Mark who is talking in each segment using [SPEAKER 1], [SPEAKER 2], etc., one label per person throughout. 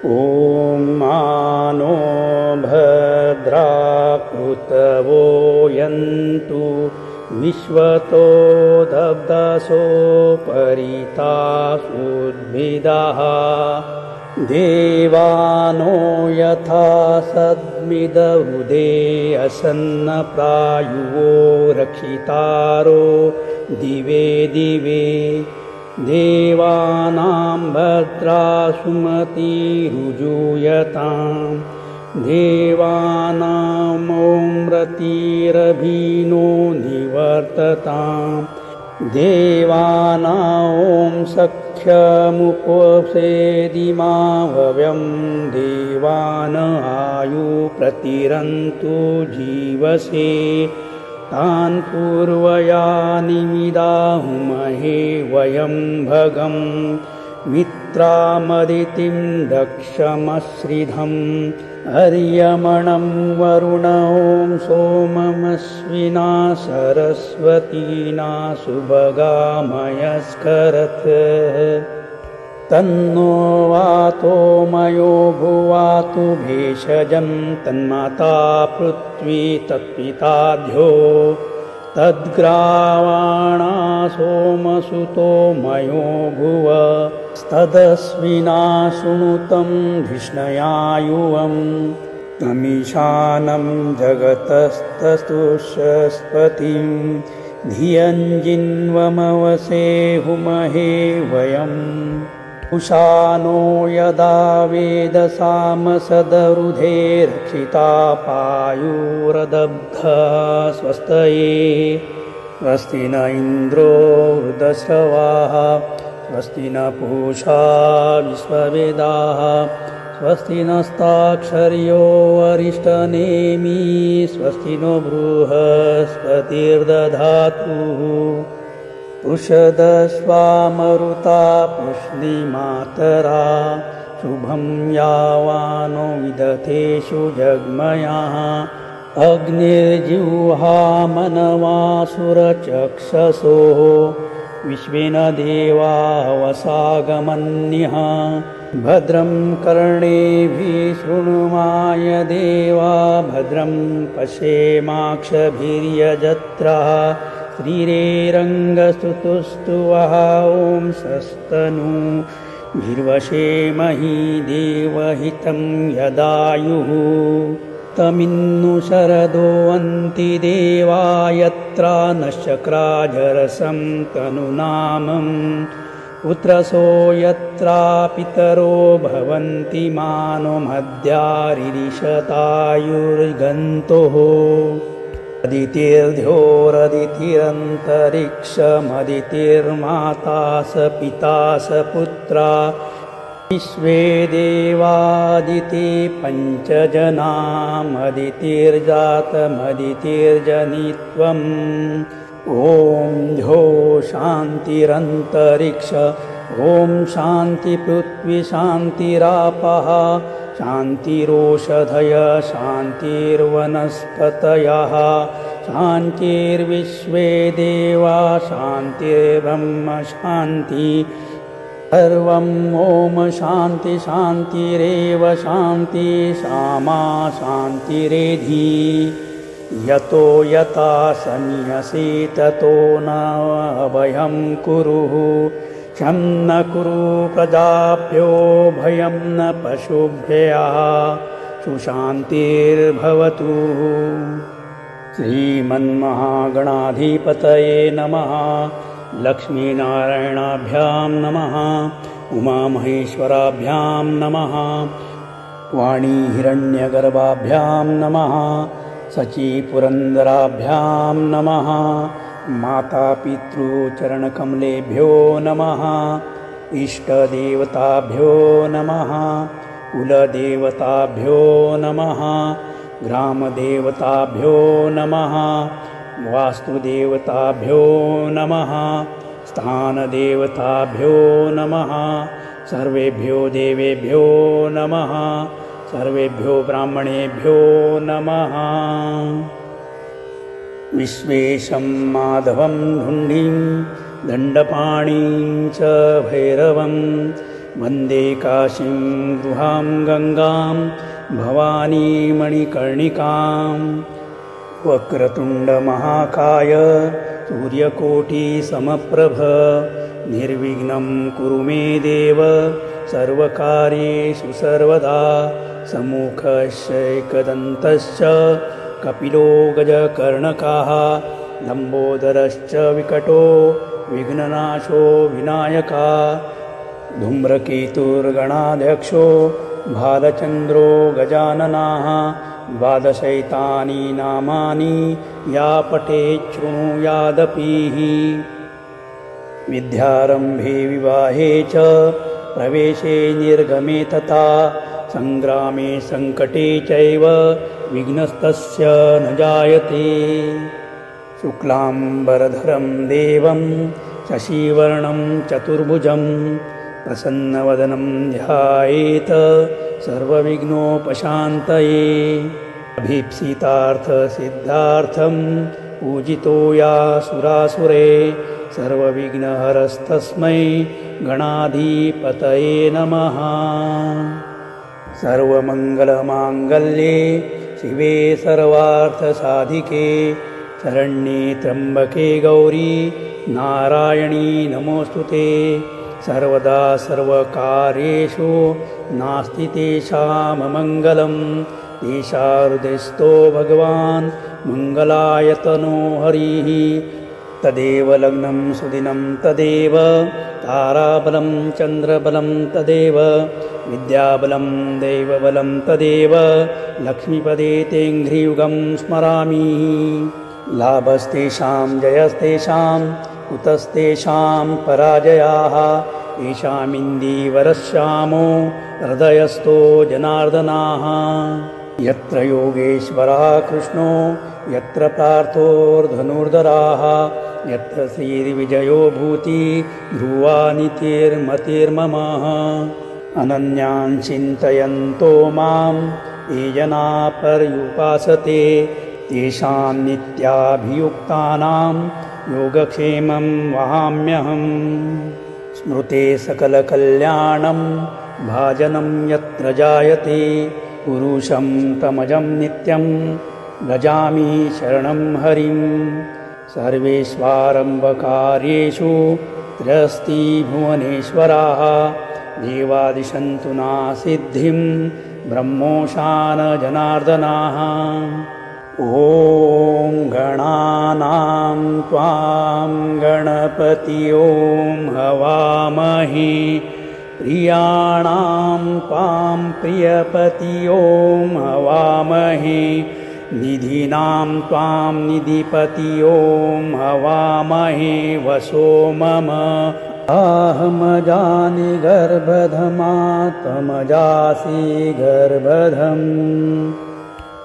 [SPEAKER 1] ॐ मानो भद्राकृतवो यन्तु विश्वतो दब्धसो परितासुद्भिदः देवानो यथा सद्मिदवृदे असन्नप्रायुवो रक्षितारो दिवे दिवे देवानां भद्रा सुमतिरुजूयताम् देवानामोम्रतिरभिनो निवर्तताम् देवानां सख्यमुपसेदिमावयं देवान आयु प्रतिरन्तु जीवसे तान् पूर्वयानिमिदाहुमहे वयं भगं मित्रामदितिं दक्षमश्रिधम् अर्यमणं वरुणं सोममश्विना सरस्वतीना सुभगामयस्करत् तन्नो वातो मयो भुवातु भेषजं तन्माता पृथ्वी तत्पिताध्यो तद्ग्रावाणा सोमसुतो मयो भुव तदस्विना शृणुतं धिष्णयायुवं तमीशानं जगतस्तस्तुष्पतिं धियञ्जिन्वमवसे हुमहे वयम् उषानो यदा वेदसामसदरुधे रक्षिता पायुरदब्ध स्वस्तये स्वस्ति न इन्द्रो वृद्धश्रवाः स्वस्ति न पूषा विश्ववेदाः स्वस्ति नस्ताक्षर्यो अरिष्टनेमि स्वस्ति नो बृहस्पतिर्दधातु पृषदश्वामरुता पुष्णिमातरा शुभं यावानो विदथेषु जग्मयाः अग्निर्जिह्वा मनवासुरचक्षसो विश्वेन देवा वसागमन्यः भद्रं कर्णेभिः शृणुमाय देवा भद्रं पश्येमाक्षभिर्यजत्राः श्रीरेरङ्गस्तुतुस्तुवः ॐ सस्तनु भीर्वशेमहि देवहितं यदायुः तमिन्नु शरदो अन्ति देवा यत्र नश्चक्राजरसं तनुनामम् पुत्रसो यत्र पितरो भवन्ति मानो मध्यारिरिषतायुर्गन्तोः अदितिर्ध्योरदितिरन्तरिक्षमदितिर्माता स पिता स पुत्रा विश्वे देवादिति पञ्चजनामदितिर्जातमदितिर्जनित्वम् ॐ ध्यो शान्तिरन्तरिक्ष ॐ शान्ति पृथ्वी शान्तिरापः शान्तिरोषधय शान्तिर्वनस्पतयः शान्तिर्विश्वे देवा शान्तिर्ब्रह्म शान्ति सर्वं ॐ शान्ति शान्तिरेव शान्ति सामा शान्तिरेधि यतो यथा सन्यसे ततो न अभयं कुरुः क्षं न कुरु प्रजाभ्यो भयं न पशुभ्यः सुशान्तिर्भवतु श्रीमन्महागणाधिपतये नमः लक्ष्मीनारायणाभ्यां नमः उमामहेश्वराभ्यां नमः वाणीहिरण्यगर्भाभ्यां नमः सचीपुरन्दराभ्यां नमः मातापितृचरणकमलेभ्यो नमः इष्टदेवताभ्यो नमः कुलदेवताभ्यो नमः ग्रामदेवताभ्यो नमः वास्तुदेवताभ्यो नमः स्थानदेवताभ्यो नमः सर्वेभ्यो देवेभ्यो नमः सर्वेभ्यो ब्राह्मणेभ्यो नमः विश्वेशं माधवं धुण्डिं दण्डपाणिं च भैरवं वन्दे काशीं गुहां गङ्गां भवानी मणिकर्णिकां वक्रतुण्डमहाकाय सूर्यकोटिसमप्रभ निर्विघ्नं कुरु मे देव सर्वकार्येषु सर्वदा सम्मुखश्चैकदन्तश्च कपिलो गजकर्णकः लम्बोदरश्च विकटो विघ्ननाशो विनायकः धूम्रकेतुर्गणाध्यक्षो भालचन्द्रो गजाननः द्वादशैतानि नामानि या पठेत् शृणुयादपि विद्यारम्भे विवाहे च प्रवेशे निर्गमे तथा सङ्ग्रामे सङ्कटे चैव विघ्नस्तस्य न जायते शुक्लाम्बरधरं देवं शशिवर्णं चतुर्भुजं प्रसन्नवदनं ध्यायेत् सर्वविघ्नोपशान्तये अभीप्सितार्थसिद्धार्थं पूजितो यासुरासुरे सर्वविघ्नहरस्तस्मै गणाधिपतये नमः सर्वमङ्गलमाङ्गल्ये शिवे सर्वार्थसाधिके शरण्ये त्र्यम्बके गौरी नारायणी नमोऽस्तुते सर्वदा सर्वकार्येषु नास्ति तेषाममङ्गलं तेषाहृदयस्थो भगवान् मङ्गलायतनो हरिः तदेव लग्नं सुदिनं तदेव ताराबलं चन्द्रबलं तदेव विद्याबलं दैवबलं तदेव लक्ष्मीपदे तेऽङ्घ्रियुगं स्मरामि लाभस्तेषां जयस्तेषां कुतस्तेषां पराजयाः येषामिन्दीवरश्यामो हृदयस्थो जनार्दनाः यत्र योगेश्वरः कृष्णो यत्र पार्थोर्धनुर्धराः यत्र श्रीर्विजयो भूति ध्रुवा नीतिर्मतिर्ममः अनन्यान् चिन्तयन्तो मां ये जनाः पर्युपासते तेषां नित्याभियुक्तानां योगक्षेमं वहाम्यहम् स्मृते सकलकल्याणं भाजनं यत्र जायते पुरुषं तमजं नित्यं भजामि शरणं हरिं सर्वेष्वारम्भकार्येषु त्र्यस्ति भुवनेश्वराः देवादिशन्तु ना सिद्धिं ब्रह्मोशान जनार्दनाः ॐ गणानां त्वां गणपति ॐ हवामहे प्रियाणां त्वां प्रियपति ॐ हवामहे निधीनां त्वां निधिपति ॐ हवामहे वसो मम अहमजानि गर्भधमात्मजासि गर्भधम्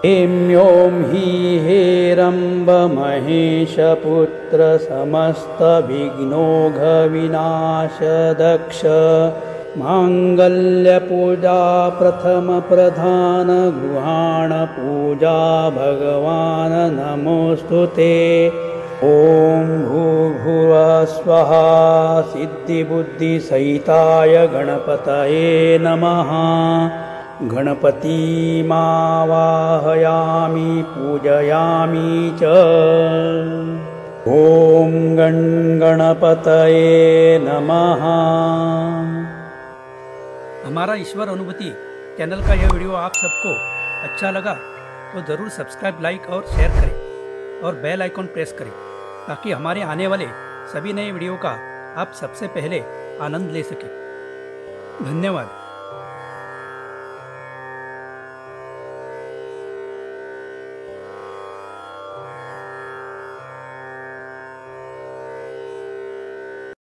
[SPEAKER 1] हेम्यों हि हेरम्बमहेशपुत्र समस्तविघ्नोघविनाशदक्ष माङ्गल्यपूजा प्रथमप्रधानगृहाणपूजा भगवान् नमोऽस्तु ते ॐ भूर्भुवः स्वः सिद्धिबुद्धिसहिताय गणपतये नमः गणपतिमावाहयामि पूजयामि च ॐ गणपतये नमः।
[SPEAKER 2] हमारा ईश्वर अनुभूति चैनल का यह वीडियो आप सबको अच्छा लगा तो ज़रूर सब्सक्राइब, लाइक और शेयर करें और बेल आइकॉन प्रेस करें ताकि हमारे आने वाले सभी नए वीडियो का आप सबसे पहले आनंद ले सकें। धन्यवाद।